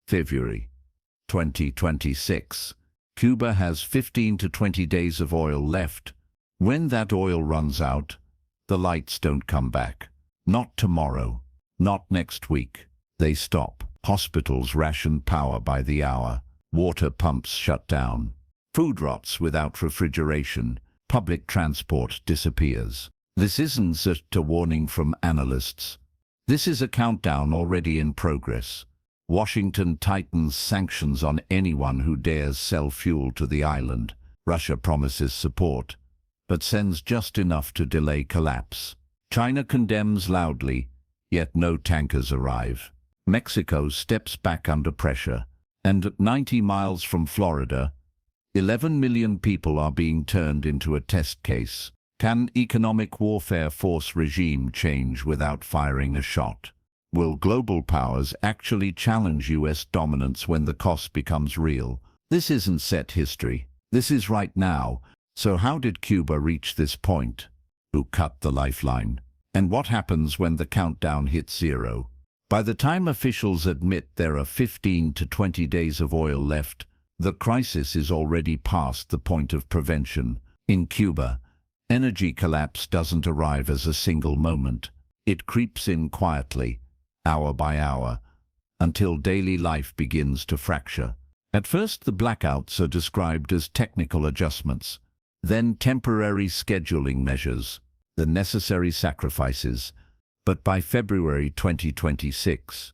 February 2026. Cuba has 15 to 20 days of oil left. When that oil runs out, the lights don't come back. Not tomorrow, not next week. They stop. Hospitals ration power by the hour. Water pumps shut down. Food rots without refrigeration. Public transport disappears. This isn't just a warning from analysts. This is a countdown already in progress. Washington tightens sanctions on anyone who dares sell fuel to the island. Russia promises support, but sends just enough to delay collapse. China condemns loudly, yet no tankers arrive. Mexico steps back under pressure, and at 90 miles from Florida, 11 million people are being turned into a test case. Can economic warfare force regime change without firing a shot? Will global powers actually challenge US dominance when the cost becomes real? This isn't set history. This is right now. So how did Cuba reach this point? Who cut the lifeline? And what happens when the countdown hits zero? By the time officials admit there are 15 to 20 days of oil left, the crisis is already past the point of prevention. In Cuba, energy collapse doesn't arrive as a single moment. It creeps in quietly, hour by hour, until daily life begins to fracture. At first, the blackouts are described as technical adjustments, then temporary scheduling measures, the necessary sacrifices. But by February 2026,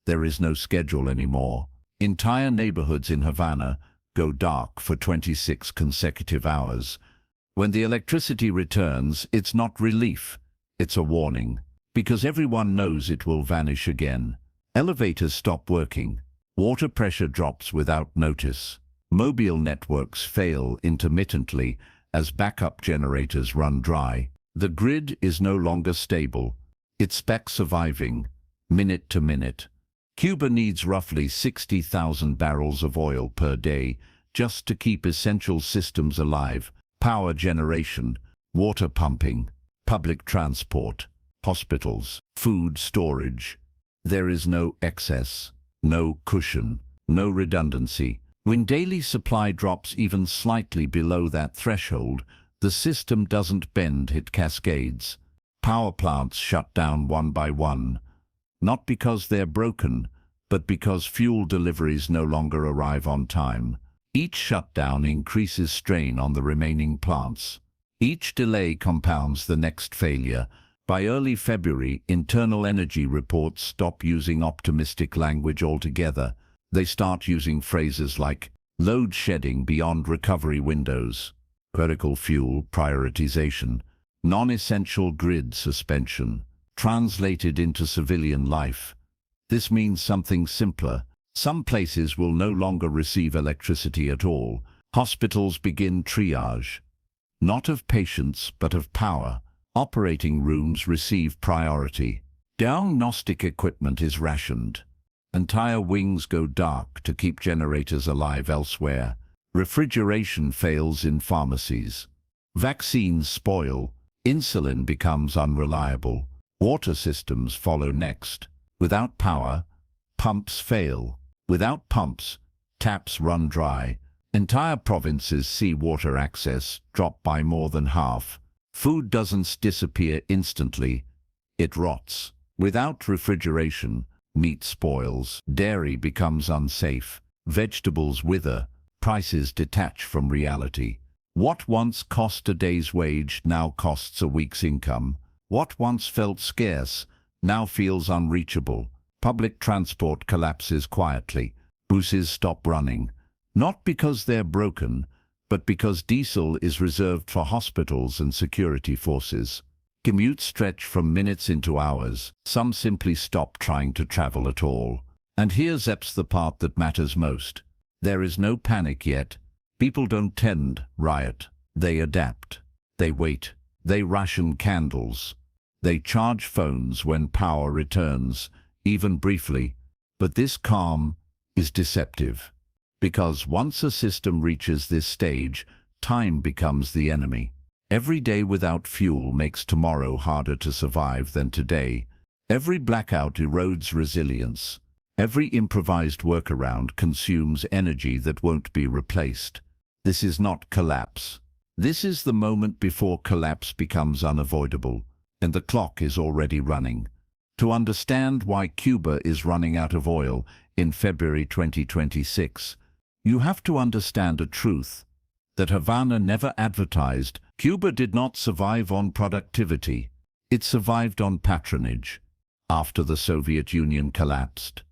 there is no schedule anymore. Entire neighborhoods in Havana go dark for 26 consecutive hours. When the electricity returns, it's not relief, it's a warning, because everyone knows it will vanish again. Elevators stop working. Water pressure drops without notice. Mobile networks fail intermittently as backup generators run dry. The grid is no longer stable. It's back surviving, minute to minute. Cuba needs roughly 60,000 barrels of oil per day just to keep essential systems alive: power generation, water pumping, public transport, hospitals, food storage. There is no excess, no cushion, no redundancy. When daily supply drops even slightly below that threshold, the system doesn't bend, it cascades. Power plants shut down one by one, not because they're broken, but because fuel deliveries no longer arrive on time. Each shutdown increases strain on the remaining plants. Each delay compounds the next failure. By early February, internal energy reports stop using optimistic language altogether. They start using phrases like load shedding beyond recovery windows, critical fuel prioritization, non-essential grid suspension. Translated into civilian life, this means something simpler. Some places will no longer receive electricity at all. Hospitals begin triage, not of patients but of power. Operating rooms receive priority. Diagnostic equipment is rationed. Entire wings go dark to keep generators alive elsewhere. Refrigeration fails in pharmacies. Vaccines spoil. Insulin becomes unreliable. Water systems follow next. Without power, pumps fail. Without pumps, taps run dry. Entire provinces see water access drop by more than half. Food doesn't disappear instantly, it rots. Without refrigeration, meat spoils. Dairy becomes unsafe. Vegetables wither. Prices detach from reality. What once cost a day's wage now costs a week's income. What once felt scarce now feels unreachable. Public transport collapses quietly. Buses stop running, not because they're broken, but because diesel is reserved for hospitals and security forces. Commutes stretch from minutes into hours. Some simply stop trying to travel at all. And here's the part that matters most. There is no panic yet. People don't tend riot. They adapt. They wait. They ration candles. They charge phones when power returns, even briefly. But this calm is deceptive, because once a system reaches this stage, time becomes the enemy. Every day without fuel makes tomorrow harder to survive than today. Every blackout erodes resilience. Every improvised workaround consumes energy that won't be replaced. This is not collapse. This is the moment before collapse becomes unavoidable, and the clock is already running. To understand why Cuba is running out of oil in February 2026, you have to understand a truth that Havana never advertised. Cuba did not survive on productivity. It survived on patronage. After the Soviet Union collapsed,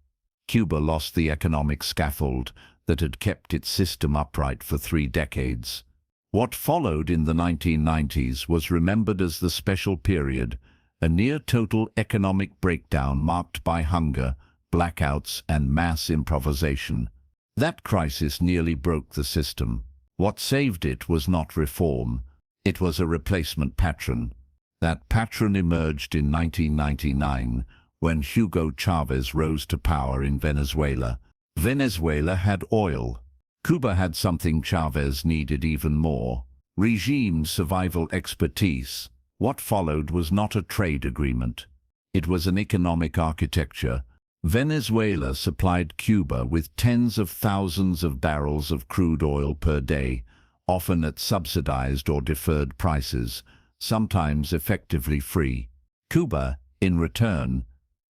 Cuba lost the economic scaffold that had kept its system upright for 3 decades. What followed in the 1990s was remembered as the special period, a near-total economic breakdown marked by hunger, blackouts, and mass improvisation. That crisis nearly broke the system. What saved it was not reform. It was a replacement patron. That patron emerged in 1999 when Hugo Chavez rose to power in Venezuela. Venezuela had oil. Cuba had something Chavez needed even more: regime survival expertise. What followed was not a trade agreement. It was an economic architecture. Venezuela supplied Cuba with tens of thousands of barrels of crude oil per day, often at subsidized or deferred prices, sometimes effectively free. Cuba, in return,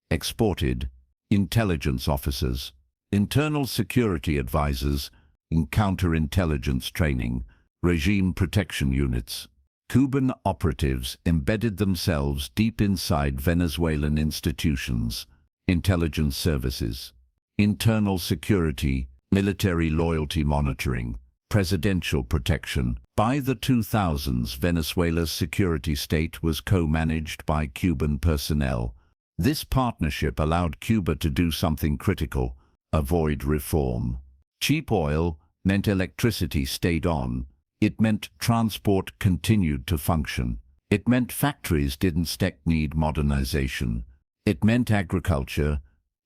exported intelligence officers, internal security advisors, and counterintelligence training, regime protection units. Cuban operatives embedded themselves deep inside Venezuelan institutions, intelligence services, internal security, military loyalty monitoring, presidential protection. By the 2000s, Venezuela's security state was co-managed by Cuban personnel. This partnership allowed Cuba to do something critical: avoid reform. Cheap oil meant electricity stayed on. It meant transport continued to function. It meant factories didn't need modernization. It meant agriculture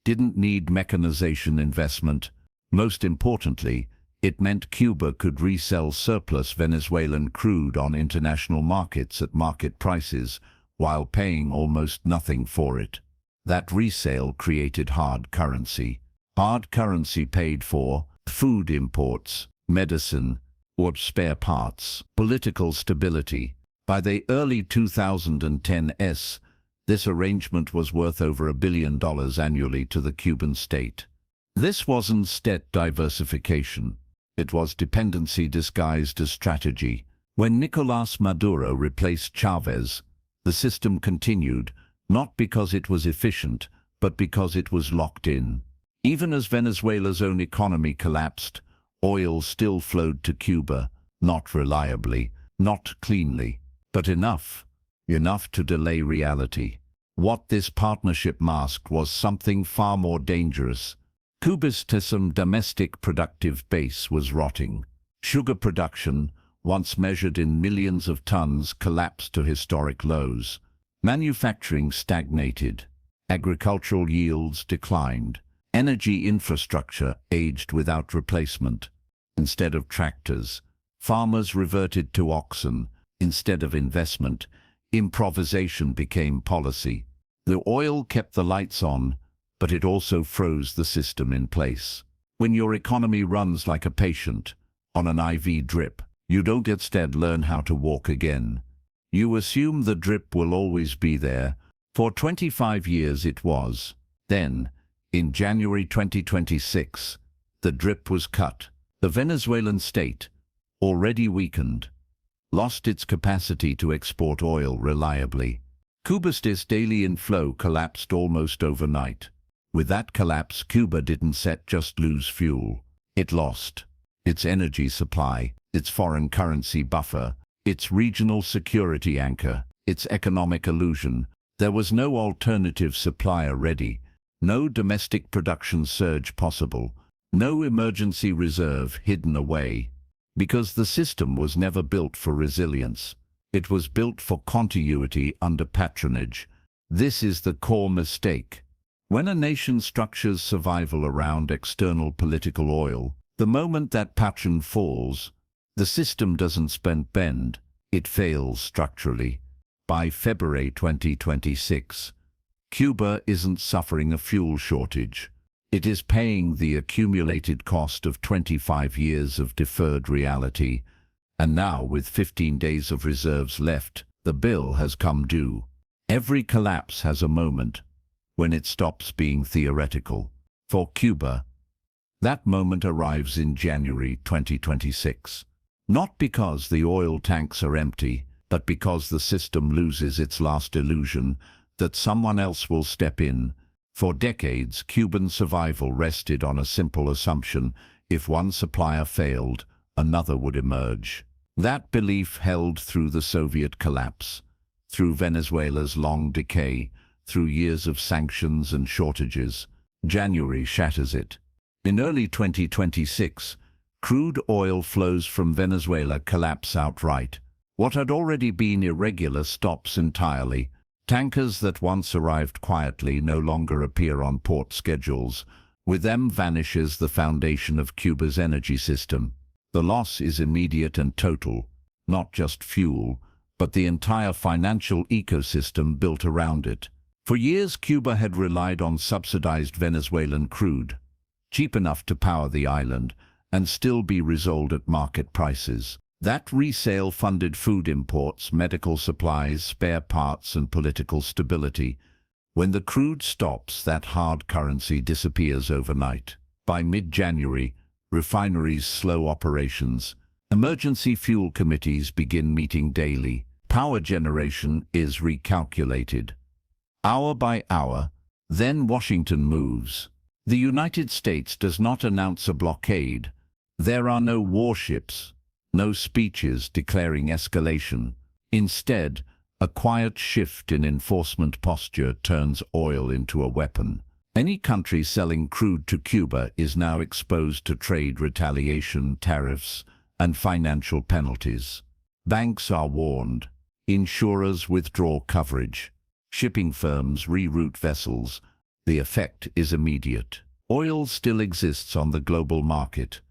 didn't need mechanization investment. Most importantly, it meant Cuba could resell surplus Venezuelan crude on international markets at market prices while paying almost nothing for it. That resale created hard currency. Hard currency paid for food imports, medicine, or spare parts. Political stability. By the early 2010s, this arrangement was worth over $1 billion annually to the Cuban state. This wasn't state diversification. It was dependency disguised as strategy. When Nicolás Maduro replaced Chavez, the system continued, not because it was efficient, but because it was locked in. Even as Venezuela's own economy collapsed, oil still flowed to Cuba, not reliably, not cleanly, but enough to delay reality. What this partnership masked was something far more dangerous. Cuba's domestic productive base was rotting. Sugar production, once measured in millions of tons, collapsed to historic lows. Manufacturing stagnated. Agricultural yields declined. Energy infrastructure aged without replacement. Instead of tractors, farmers reverted to oxen. Instead of investment, improvisation became policy. The oil kept the lights on, but it also froze the system in place. When your economy runs like a patient on an IV drip, you don't instead learn how to walk again. You assume the drip will always be there. For 25 years it was. Then, in January 2026, the drip was cut. The Venezuelan state, already weakened, lost its capacity to export oil reliably. Cuba's daily inflow collapsed almost overnight. With that collapse, Cuba didn't just lose fuel. It lost its energy supply, its foreign currency buffer, its regional security anchor, its economic illusion. There was no alternative supplier ready, no domestic production surge possible, no emergency reserve hidden away. Because the system was never built for resilience. It was built for continuity under patronage. This is the core mistake. When a nation structures survival around external political oil, the moment that patron falls, the system doesn't bend, it fails structurally. By February 2026, Cuba isn't suffering a fuel shortage. It is paying the accumulated cost of 25 years of deferred reality, and now, with 15 days of reserves left, the bill has come due. Every collapse has a moment when it stops being theoretical. For Cuba, that moment arrives in January 2026. Not because the oil tanks are empty, but because the system loses its last illusion that someone else will step in. For decades, Cuban survival rested on a simple assumption: if one supplier failed, another would emerge. That belief held through the Soviet collapse, through Venezuela's long decay, through years of sanctions and shortages. January shatters it. In early 2026, crude oil flows from Venezuela collapse outright. What had already been irregular stops entirely. Tankers that once arrived quietly no longer appear on port schedules. With them vanishes the foundation of Cuba's energy system. The loss is immediate and total, not just fuel, but the entire financial ecosystem built around it. For years, Cuba had relied on subsidized Venezuelan crude, cheap enough to power the island and still be resold at market prices. That resale funded food imports, medical supplies, spare parts, and political stability. When the crude stops, that hard currency disappears overnight. By mid-January, refineries slow operations. Emergency fuel committees begin meeting daily. Power generation is recalculated, hour by hour. Then Washington moves. The United States does not announce a blockade. There are no warships, no speeches declaring escalation. Instead, a quiet shift in enforcement posture turns oil into a weapon. Any country selling crude to Cuba is now exposed to trade retaliation, tariffs, and financial penalties. Banks are warned. Insurers withdraw coverage. Shipping firms reroute vessels. The effect is immediate. Oil still exists on the global market,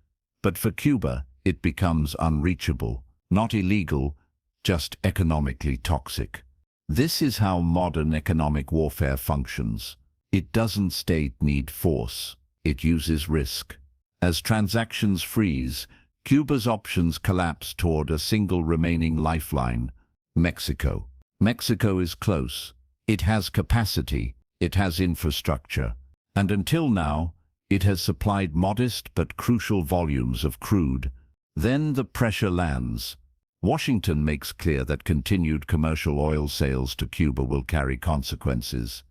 but for Cuba, it becomes unreachable, not illegal, just economically toxic. This is how modern economic warfare functions. It doesn't need force, it uses risk. As transactions freeze, Cuba's options collapse toward a single remaining lifeline: Mexico. Mexico is close. It has capacity, it has infrastructure, and until now, it has supplied modest but crucial volumes of crude. Then the pressure lands. Washington makes clear that continued commercial oil sales to Cuba will carry consequences.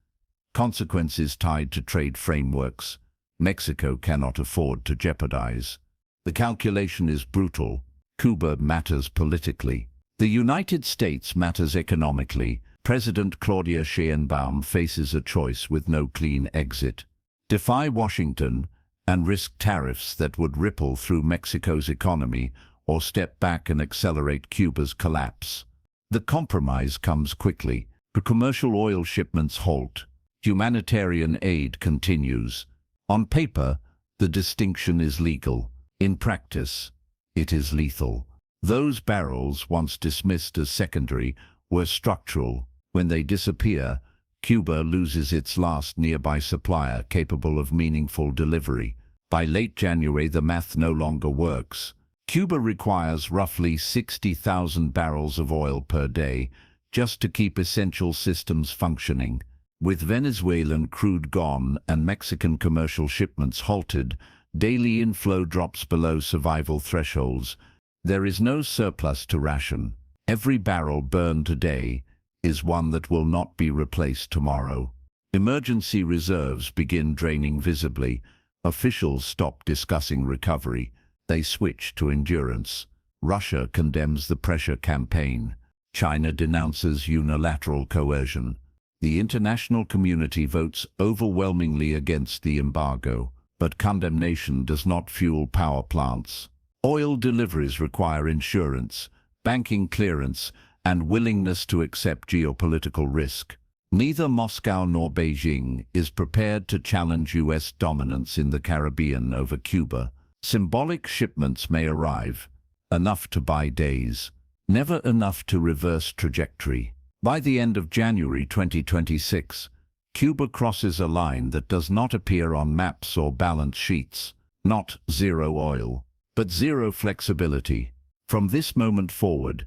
Consequences tied to trade frameworks Mexico cannot afford to jeopardize. The calculation is brutal. Cuba matters politically. The United States matters economically. President Claudia Sheinbaum faces a choice with no clean exit: defy Washington and risk tariffs that would ripple through Mexico's economy, or step back and accelerate Cuba's collapse. The compromise comes quickly. The commercial oil shipments halt. Humanitarian aid continues. On paper, the distinction is legal. In practice, it is lethal. Those barrels, once dismissed as secondary, were structural. When they disappear, Cuba loses its last nearby supplier capable of meaningful delivery. By late January, the math no longer works. Cuba requires roughly 60,000 barrels of oil per day just to keep essential systems functioning. With Venezuelan crude gone and Mexican commercial shipments halted, daily inflow drops below survival thresholds. There is no surplus to ration. Every barrel burned today is one that will not be replaced tomorrow. Emergency reserves begin draining visibly. Officials stop discussing recovery. They switch to endurance. Russia condemns the pressure campaign. China denounces unilateral coercion. The international community votes overwhelmingly against the embargo, but condemnation does not fuel power plants. Oil deliveries require insurance, banking clearance, and willingness to accept geopolitical risk. Neither Moscow nor Beijing is prepared to challenge U.S. dominance in the Caribbean over Cuba. Symbolic shipments may arrive, enough to buy days, never enough to reverse trajectory. By the end of January 2026, Cuba crosses a line that does not appear on maps or balance sheets. Not zero oil, but zero flexibility. From this moment forward,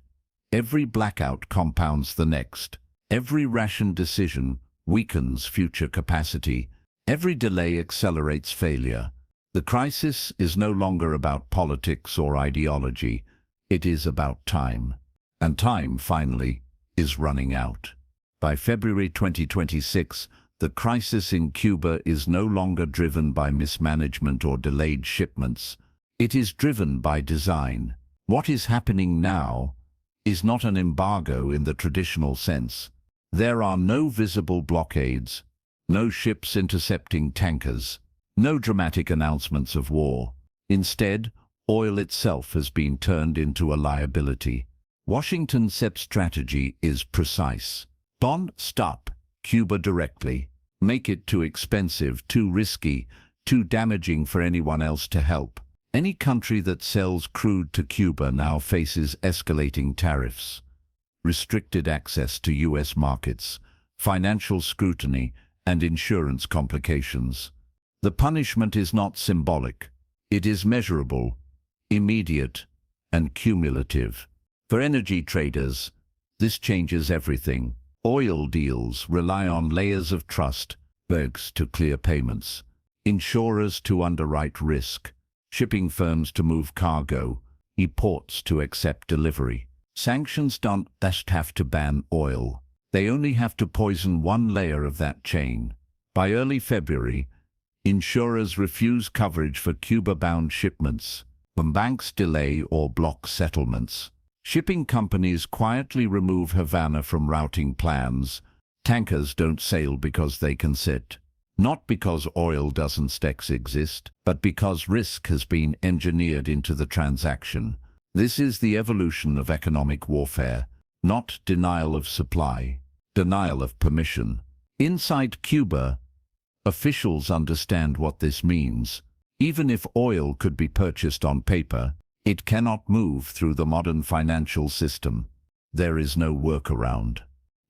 every blackout compounds the next. Every ration decision weakens future capacity. Every delay accelerates failure. The crisis is no longer about politics or ideology. It is about time. And time, finally, is running out. By February 2026, the crisis in Cuba is no longer driven by mismanagement or delayed shipments. It is driven by design. What is happening now is not an embargo in the traditional sense. There are no visible blockades, no ships intercepting tankers, no dramatic announcements of war. Instead, oil itself has been turned into a liability. Washington's strategy is precise. Stop Cuba directly. Make it too expensive, too risky, too damaging for anyone else to help. Any country that sells crude to Cuba now faces escalating tariffs, restricted access to U.S. markets, financial scrutiny, and insurance complications. The punishment is not symbolic. It is measurable, immediate, and cumulative. For energy traders, this changes everything. Oil deals rely on layers of trust, banks to clear payments, insurers to underwrite risk, shipping firms to move cargo, ports to accept delivery. Sanctions don't just have to ban oil. They only have to poison one layer of that chain. By early February, insurers refuse coverage for Cuba-bound shipments, when banks delay or block settlements. Shipping companies quietly remove Havana from routing plans. Tankers don't sail because they can sit. Not because oil doesn't exist, but because risk has been engineered into the transaction. This is the evolution of economic warfare, not denial of supply, denial of permission. Inside Cuba, officials understand what this means. Even if oil could be purchased on paper, it cannot move through the modern financial system. There is no workaround.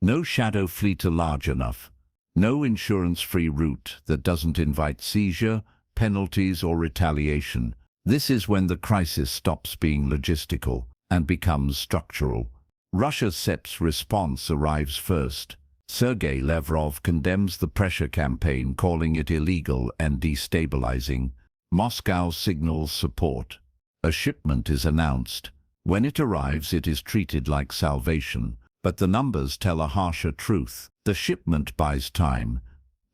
No shadow fleet large enough. No insurance-free route that doesn't invite seizure, penalties, or retaliation. This is when the crisis stops being logistical and becomes structural. Russia's response arrives first. Sergei Lavrov condemns the pressure campaign, calling it illegal and destabilizing. Moscow signals support. A shipment is announced. When it arrives, it is treated like salvation. But the numbers tell a harsher truth. The shipment buys time,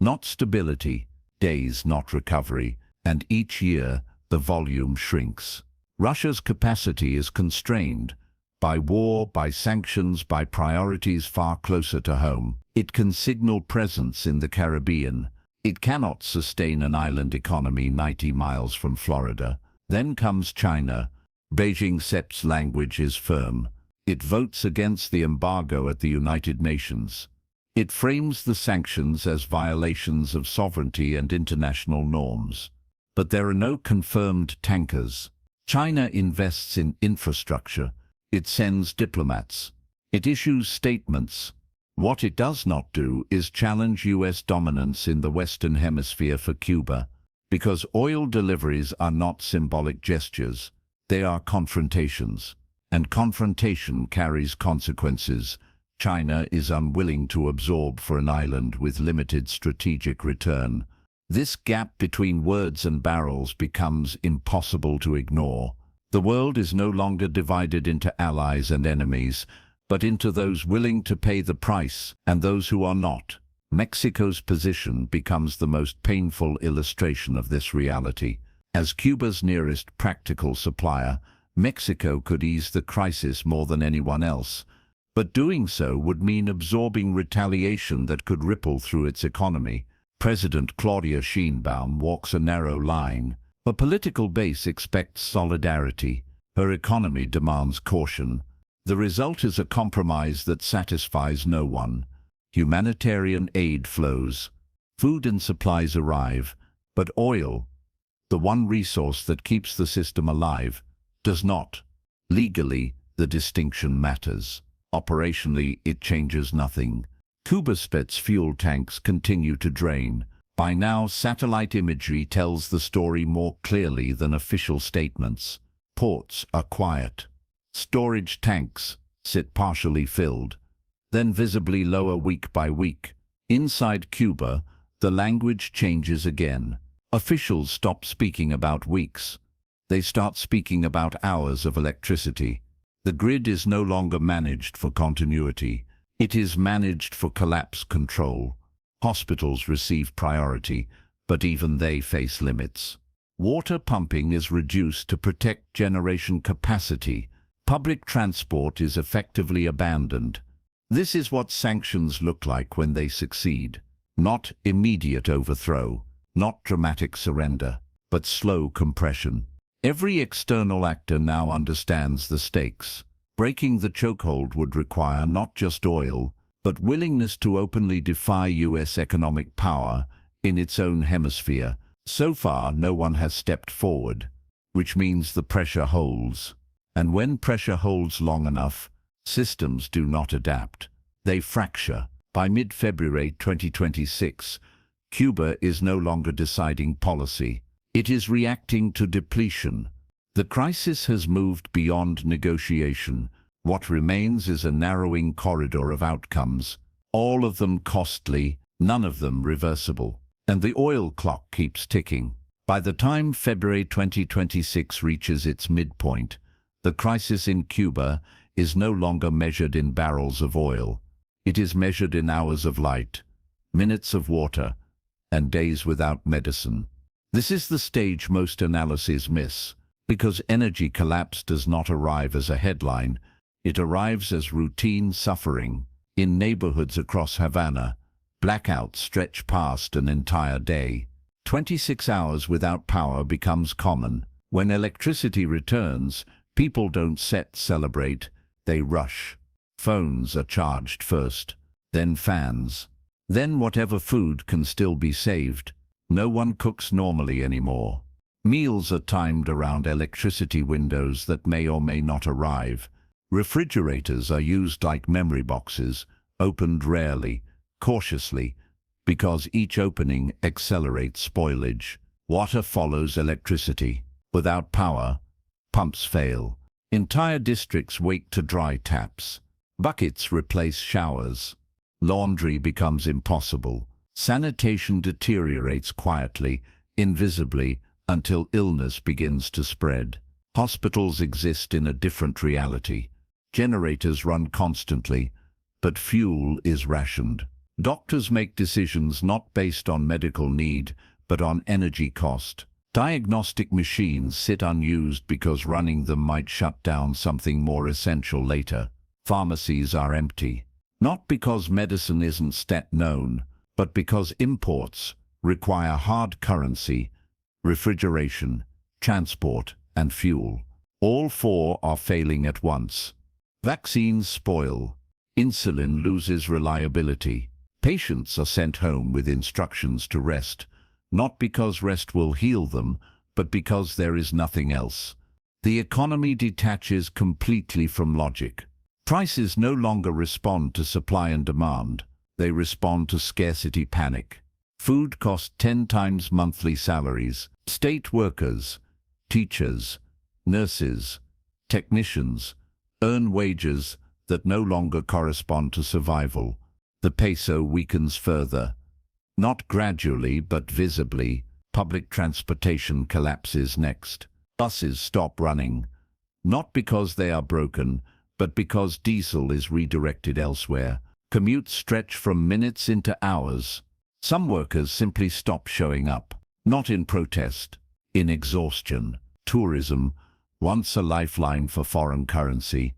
not stability, days, not recovery, and each year the volume shrinks. Russia's capacity is constrained by war, by sanctions, by priorities far closer to home. It can signal presence in the Caribbean. It cannot sustain an island economy 90 miles from Florida. Then comes China. Beijing's language is firm. It votes against the embargo at the United Nations. It frames the sanctions as violations of sovereignty and international norms. But there are no confirmed tankers. China invests in infrastructure. It sends diplomats. It issues statements. What it does not do is challenge U.S. dominance in the Western Hemisphere for Cuba, because oil deliveries are not symbolic gestures. They are confrontations. And confrontation carries consequences. China is unwilling to absorb for an island with limited strategic return. This gap between words and barrels becomes impossible to ignore. The world is no longer divided into allies and enemies, but into those willing to pay the price and those who are not. Mexico's position becomes the most painful illustration of this reality. As Cuba's nearest practical supplier, Mexico could ease the crisis more than anyone else, but doing so would mean absorbing retaliation that could ripple through its economy. President Claudia Sheinbaum walks a narrow line. Her political base expects solidarity. Her economy demands caution. The result is a compromise that satisfies no one. Humanitarian aid flows. Food and supplies arrive, but oil, the one resource that keeps the system alive, does not. Legally, the distinction matters. Operationally, it changes nothing. Cuba's fuel tanks continue to drain. By now, satellite imagery tells the story more clearly than official statements. Ports are quiet. Storage tanks sit partially filled, then visibly lower week by week. Inside Cuba, the language changes again. Officials stop speaking about weeks. They start speaking about hours of electricity. The grid is no longer managed for continuity. It is managed for collapse control. Hospitals receive priority, but even they face limits. Water pumping is reduced to protect generation capacity. Public transport is effectively abandoned. This is what sanctions look like when they succeed. Not immediate overthrow, not dramatic surrender, but slow compression. Every external actor now understands the stakes. Breaking the chokehold would require not just oil, but willingness to openly defy U.S. economic power in its own hemisphere. So far, no one has stepped forward, which means the pressure holds. And when pressure holds long enough, systems do not adapt. They fracture. By mid-February 2026, Cuba is no longer deciding policy. It is reacting to depletion. The crisis has moved beyond negotiation. What remains is a narrowing corridor of outcomes, all of them costly, none of them reversible. And the oil clock keeps ticking. By the time February 2026 reaches its midpoint, the crisis in Cuba is no longer measured in barrels of oil. It is measured in hours of light, minutes of water, and days without medicine. This is the stage most analyses miss, because energy collapse does not arrive as a headline. It arrives as routine suffering. In neighborhoods across Havana, blackouts stretch past an entire day. 26 hours without power becomes common. When electricity returns, people don't celebrate, they rush. Phones are charged first, then fans, then whatever food can still be saved. No one cooks normally anymore. Meals are timed around electricity windows that may or may not arrive. Refrigerators are used like memory boxes, opened rarely, cautiously, because each opening accelerates spoilage. Water follows electricity. Without power, pumps fail. Entire districts wait to dry taps. Buckets replace showers. Laundry becomes impossible. Sanitation deteriorates quietly, invisibly, until illness begins to spread. Hospitals exist in a different reality. Generators run constantly, but fuel is rationed. Doctors make decisions not based on medical need, but on energy cost. Diagnostic machines sit unused because running them might shut down something more essential later. Pharmacies are empty, not because medicine isn't stat-known, but because imports require hard currency, refrigeration, transport, and fuel. All four are failing at once. Vaccines spoil. Insulin loses reliability. Patients are sent home with instructions to rest, not because rest will heal them, but because there is nothing else. The economy detaches completely from logic. Prices no longer respond to supply and demand. They respond to scarcity panic. Food costs 10 times monthly salaries. State workers, teachers, nurses, technicians earn wages that no longer correspond to survival. The peso weakens further. Not gradually, but visibly. Public transportation collapses next. Buses stop running, not because they are broken, but because diesel is redirected elsewhere. Commutes stretch from minutes into hours. Some workers simply stop showing up, not in protest, in exhaustion. Tourism, once a lifeline for foreign currency,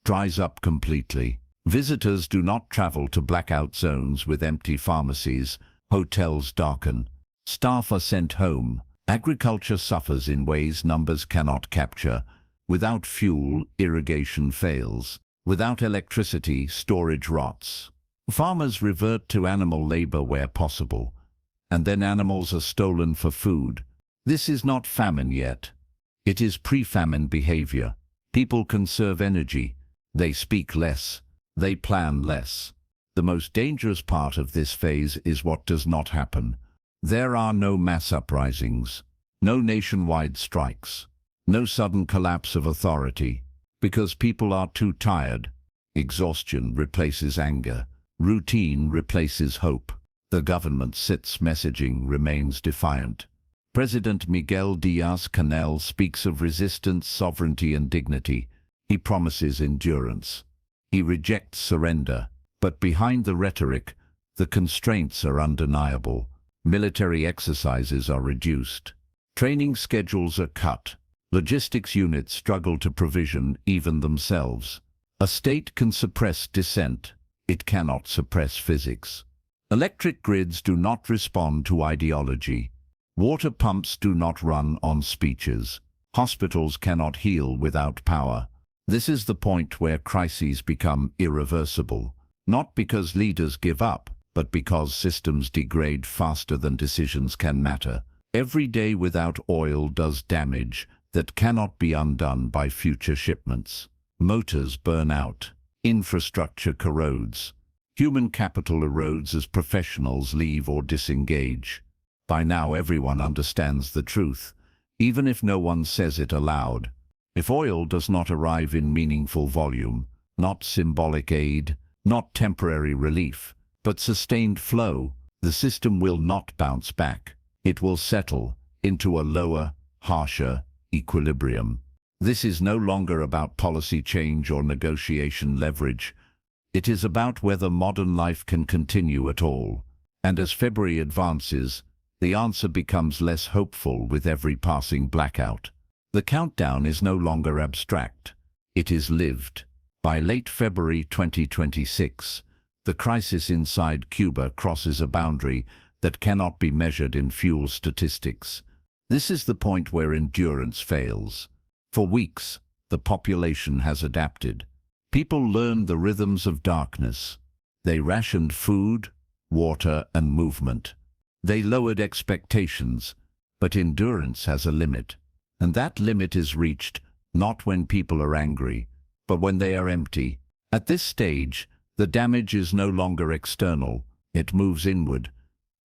dries up completely. Visitors do not travel to blackout zones with empty pharmacies. Hotels darken. Staff are sent home. Agriculture suffers in ways numbers cannot capture. Without fuel, irrigation fails. Without electricity, storage rots. Farmers revert to animal labor where possible, and then animals are stolen for food. This is not famine yet. It is pre-famine behavior. People conserve energy. They speak less. They plan less. The most dangerous part of this phase is what does not happen. There are no mass uprisings, no nationwide strikes, no sudden collapse of authority, because people are too tired. Exhaustion replaces anger. Routine replaces hope. The government sits, messaging remains defiant. President Miguel Díaz-Canel speaks of resistance, sovereignty and dignity. He promises endurance. He rejects surrender. But behind the rhetoric, the constraints are undeniable. Military exercises are reduced. Training schedules are cut. Logistics units struggle to provision even themselves. A state can suppress dissent. It cannot suppress physics. Electric grids do not respond to ideology. Water pumps do not run on speeches. Hospitals cannot heal without power. This is the point where crises become irreversible, not because leaders give up, but because systems degrade faster than decisions can matter. Every day without oil does damage that cannot be undone by future shipments. Motors burn out. Infrastructure corrodes. Human capital erodes as professionals leave or disengage. By now everyone understands the truth, even if no one says it aloud. If oil does not arrive in meaningful volume, not symbolic aid, not temporary relief, but sustained flow, the system will not bounce back. It will settle into a lower, harsher equilibrium. This is no longer about policy change or negotiation leverage. It is about whether modern life can continue at all. And as February advances, the answer becomes less hopeful with every passing blackout. The countdown is no longer abstract. It is lived. By late February 2026, the crisis inside Cuba crosses a boundary that cannot be measured in fuel statistics. This is the point where endurance fails. For weeks, the population has adapted. People learned the rhythms of darkness. They rationed food, water, and movement. They lowered expectations, but endurance has a limit. And that limit is reached not when people are angry, but when they are empty. At this stage, the damage is no longer external. It moves inward,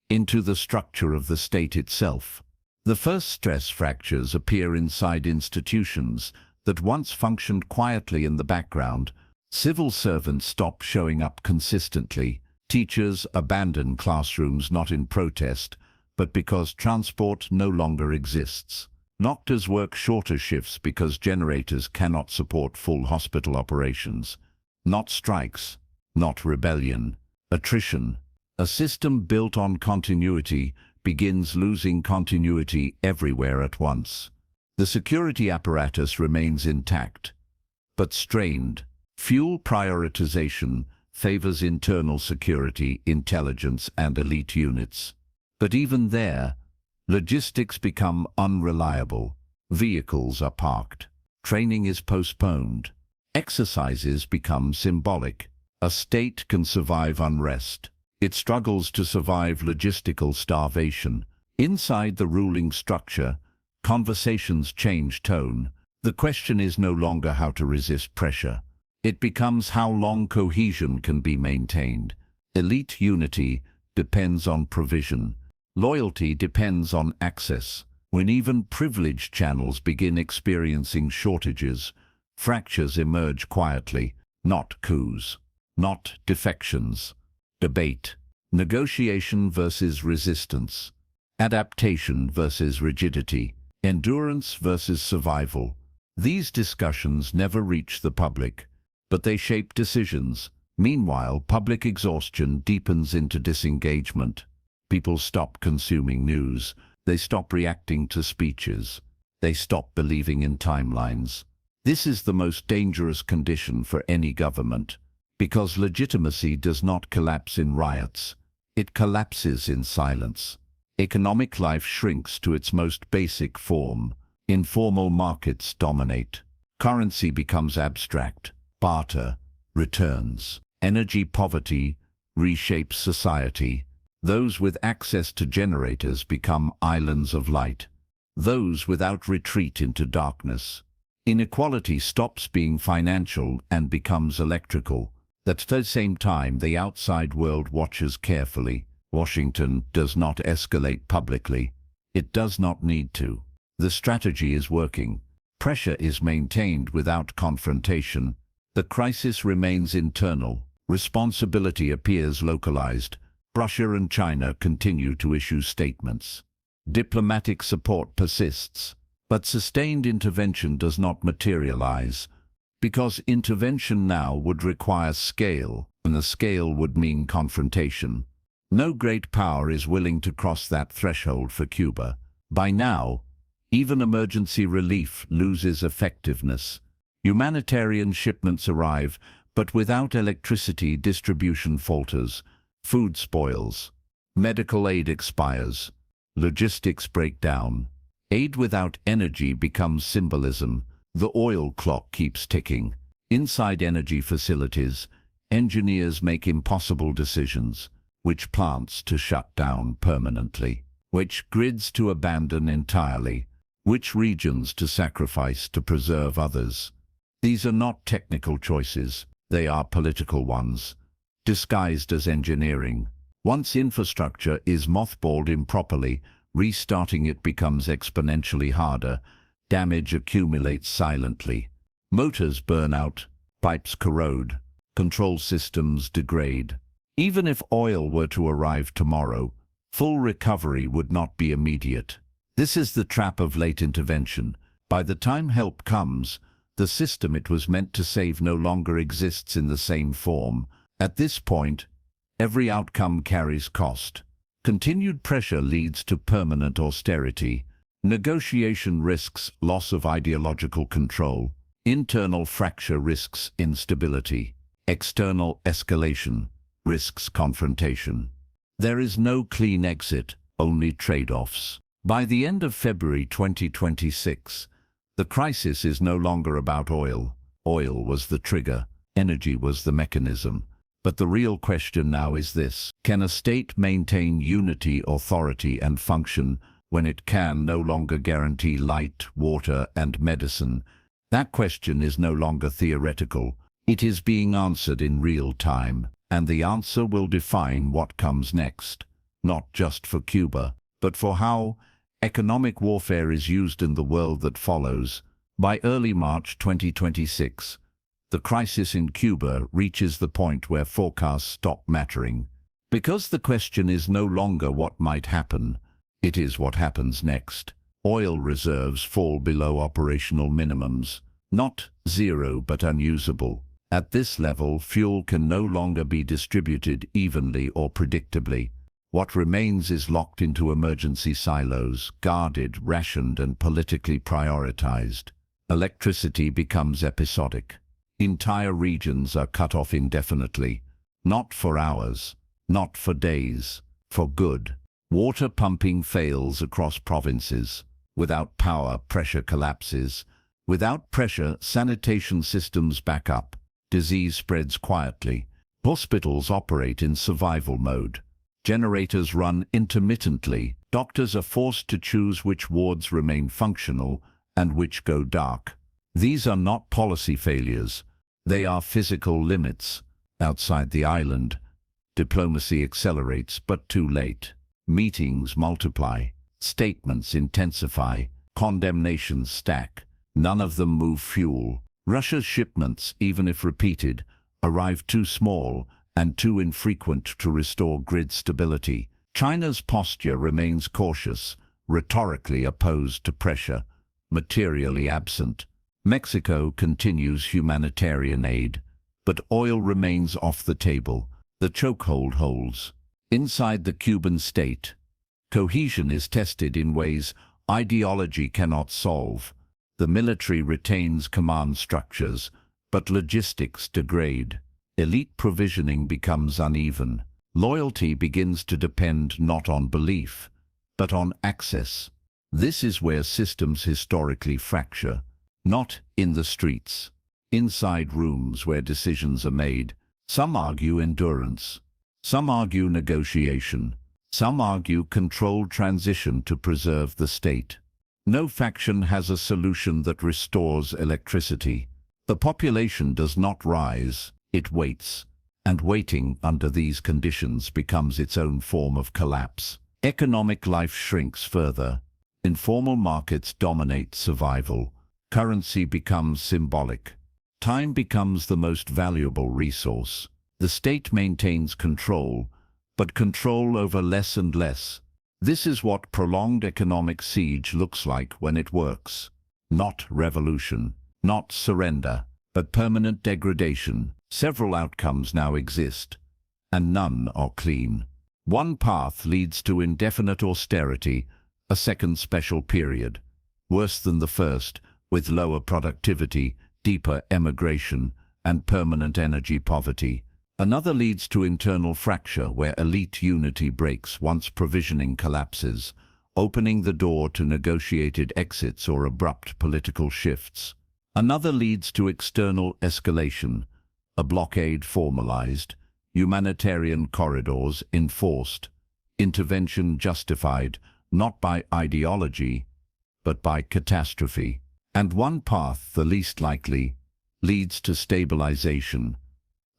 into the structure of the state itself. The first stress fractures appear inside institutions that once functioned quietly in the background. Civil servants stop showing up consistently. Teachers abandon classrooms not in protest, but because transport no longer exists. Doctors work shorter shifts because generators cannot support full hospital operations. Not strikes, not rebellion, attrition. A system built on continuity begins losing continuity everywhere at once. The security apparatus remains intact, but strained. Fuel prioritization favors internal security, intelligence, and elite units. But even there, logistics become unreliable. Vehicles are parked. Training is postponed. Exercises become symbolic. A state can survive unrest. It struggles to survive logistical starvation. Inside the ruling structure, conversations change tone. The question is no longer how to resist pressure. It becomes how long cohesion can be maintained. Elite unity depends on provision. Loyalty depends on access. When even privileged channels begin experiencing shortages, fractures emerge quietly, not coups, not defections. Debate. Negotiation versus resistance. Adaptation versus rigidity. Endurance versus survival. These discussions never reach the public, but they shape decisions. Meanwhile, public exhaustion deepens into disengagement. People stop consuming news. They stop reacting to speeches. They stop believing in timelines. This is the most dangerous condition for any government, because legitimacy does not collapse in riots. It collapses in silence. Economic life shrinks to its most basic form. Informal markets dominate. Currency becomes abstract. Barter returns. Energy poverty reshapes society. Those with access to generators become islands of light. Those without retreat into darkness. Inequality stops being financial and becomes electrical. At the same time, the outside world watches carefully. Washington does not escalate publicly. It does not need to. The strategy is working. Pressure is maintained without confrontation. The crisis remains internal. Responsibility appears localized. Russia and China continue to issue statements. Diplomatic support persists, but sustained intervention does not materialize, because intervention now would require scale, and the scale would mean confrontation. No great power is willing to cross that threshold for Cuba. By now, even emergency relief loses effectiveness. Humanitarian shipments arrive, but without electricity, distribution falters, food spoils, medical aid expires, logistics break down. Aid without energy becomes symbolism. The oil clock keeps ticking. Inside energy facilities, engineers make impossible decisions. Which plants to shut down permanently, which grids to abandon entirely, which regions to sacrifice to preserve others. These are not technical choices, they are political ones, disguised as engineering. Once infrastructure is mothballed improperly, restarting it becomes exponentially harder. Damage accumulates silently. Motors burn out, pipes corrode, control systems degrade. Even if oil were to arrive tomorrow, full recovery would not be immediate. This is the trap of late intervention. By the time help comes, the system it was meant to save no longer exists in the same form. At this point, every outcome carries cost. Continued pressure leads to permanent austerity. Negotiation risks loss of ideological control. Internal fracture risks instability. External escalation risks confrontation. There is no clean exit, only trade-offs. By the end of February 2026, the crisis is no longer about oil. Oil was the trigger, energy was the mechanism. But the real question now is this: can a state maintain unity, authority, and function when it can no longer guarantee light, water, and medicine? That question is no longer theoretical. It is being answered in real time. And the answer will define what comes next, not just for Cuba, but for how economic warfare is used in the world that follows. By early March 2026, the crisis in Cuba reaches the point where forecasts stop mattering. Because the question is no longer what might happen, it is what happens next. Oil reserves fall below operational minimums, not zero but unusable. At this level, fuel can no longer be distributed evenly or predictably. What remains is locked into emergency silos, guarded, rationed, and politically prioritized. Electricity becomes episodic. Entire regions are cut off indefinitely, not for hours, not for days, for good. Water pumping fails across provinces. Without power, pressure collapses. Without pressure, sanitation systems back up. Disease spreads quietly. Hospitals operate in survival mode. Generators run intermittently. Doctors are forced to choose which wards remain functional and which go dark. These are not policy failures. They are physical limits. Outside the island, diplomacy accelerates, but too late. Meetings multiply. Statements intensify. Condemnations stack. None of them move fuel. Russia's shipments, even if repeated, arrive too small and too infrequent to restore grid stability. China's posture remains cautious, rhetorically opposed to pressure, materially absent. Mexico continues humanitarian aid, but oil remains off the table. The chokehold holds. Inside the Cuban state, cohesion is tested in ways ideology cannot solve. The military retains command structures, but logistics degrade. Elite provisioning becomes uneven. Loyalty begins to depend not on belief, but on access. This is where systems historically fracture, not in the streets, inside rooms where decisions are made. Some argue endurance, some argue negotiation, some argue controlled transition to preserve the state. No faction has a solution that restores electricity. The population does not rise, it waits. and waiting under these conditions becomes its own form of collapse. Economic life shrinks further. Informal markets dominate survival. Currency becomes symbolic. Time becomes the most valuable resource. The state maintains control, but control over less and less. This is what prolonged economic siege looks like when it works. Not revolution, not surrender, but permanent degradation. Several outcomes now exist, and none are clean. One path leads to indefinite austerity, a second special period, worse than the first, with lower productivity, deeper emigration, and permanent energy poverty. Another leads to internal fracture where elite unity breaks once provisioning collapses, opening the door to negotiated exits or abrupt political shifts. Another leads to external escalation, a blockade formalized, humanitarian corridors enforced, intervention justified not by ideology, but by catastrophe. And one path, the least likely, leads to stabilization,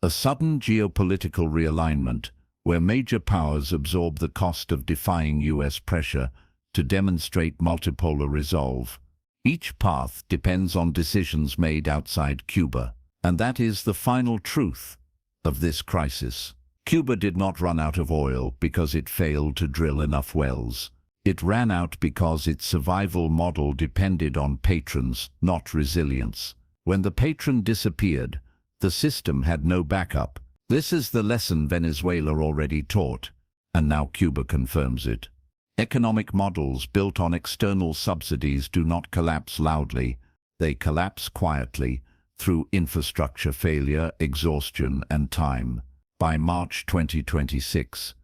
a sudden geopolitical realignment where major powers absorb the cost of defying US pressure to demonstrate multipolar resolve. Each path depends on decisions made outside Cuba, and that is the final truth of this crisis. Cuba did not run out of oil because it failed to drill enough wells. It ran out because its survival model depended on patrons, not resilience. When the patron disappeared, the system had no backup. This is the lesson Venezuela already taught, and now Cuba confirms it. Economic models built on external subsidies do not collapse loudly. They collapse quietly through infrastructure failure, exhaustion, and time. By March 2026,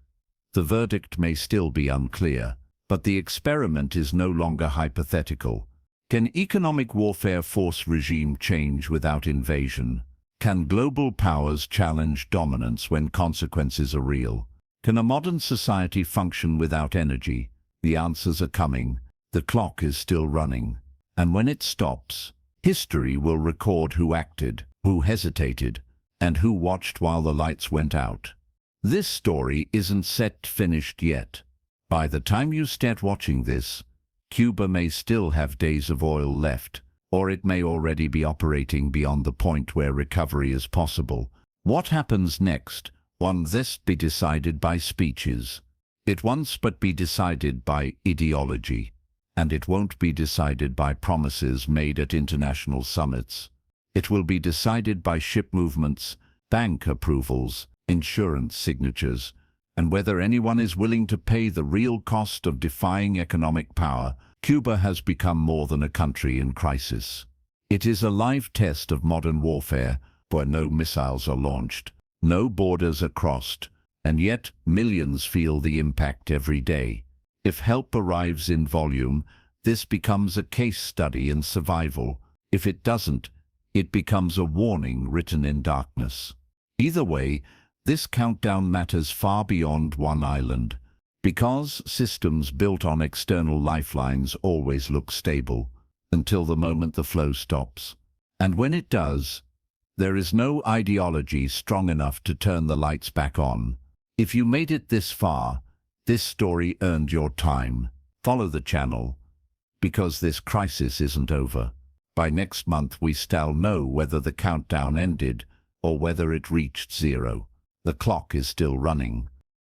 the verdict may still be unclear, but the experiment is no longer hypothetical. Can economic warfare force regime change without invasion? Can global powers challenge dominance when consequences are real? Can a modern society function without energy? The answers are coming. The clock is still running. And when it stops, history will record who acted, who hesitated, and who watched while the lights went out. This story isn't finished yet. By the time you start watching this, Cuba may still have days of oil left, or it may already be operating beyond the point where recovery is possible. What happens next won't this be decided by speeches. It won't but be decided by ideology, and it won't be decided by promises made at international summits. It will be decided by ship movements, bank approvals, insurance signatures, and whether anyone is willing to pay the real cost of defying economic power. Cuba has become more than a country in crisis. It is a live test of modern warfare, where no missiles are launched, no borders are crossed, and yet millions feel the impact every day. If help arrives in volume, this becomes a case study in survival. If it doesn't, it becomes a warning written in darkness. Either way, this countdown matters far beyond one island, because systems built on external lifelines always look stable until the moment the flow stops. And when it does, there is no ideology strong enough to turn the lights back on. If you made it this far, this story earned your time. Follow the channel, because this crisis isn't over. By next month we shall know whether the countdown ended or whether it reached zero. The clock is still running.